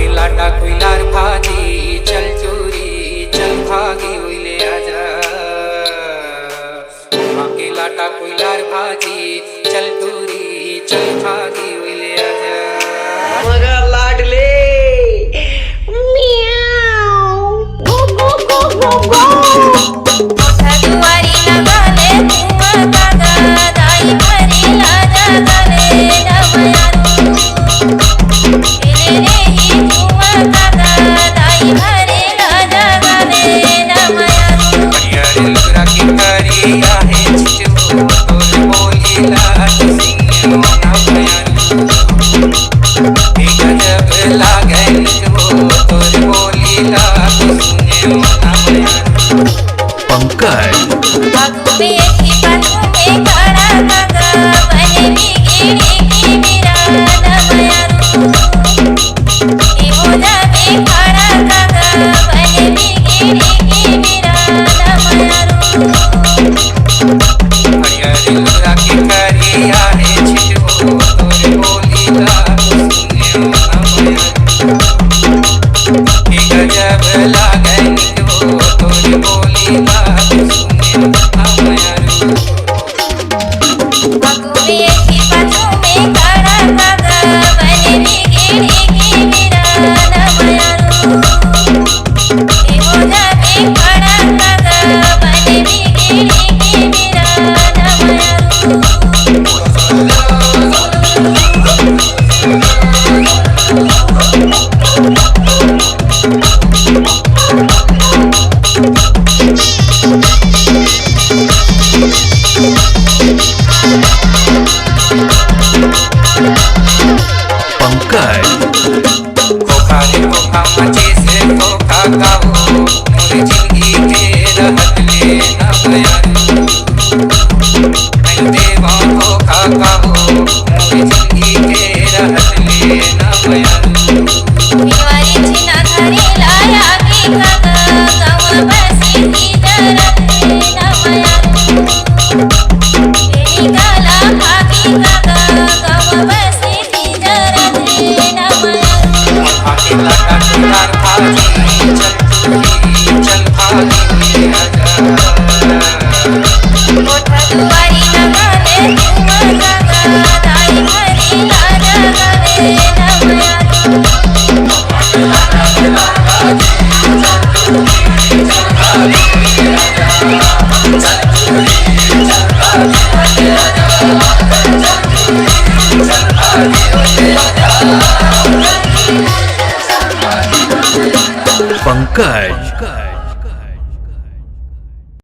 के लाटा कुइलार भाजी चल चोरी चल भागी उइले आजा। के लाटा कुइलार भाजी चल चोरी चल भागी उइले आजा। मगर लाडले खोखा रे खोखा मचे से खोखा काबू मोर जिंदगी के रहत ले न बयारू। मैं देवा खोखा काबू मोर जिंदगी के रहत ले न बयारू। दीवारी छिना धरे लाया की कम बसी की दरद न बयारू। तेरी काला भागी कम बसी की दरद न बयारू। आके लाटा कुइलार भाजी चल चोरी चल भागी उइले आजा। कोठा दुआरी लगाले तुम दाई भरी लाजा गवे न बयारू। पंकज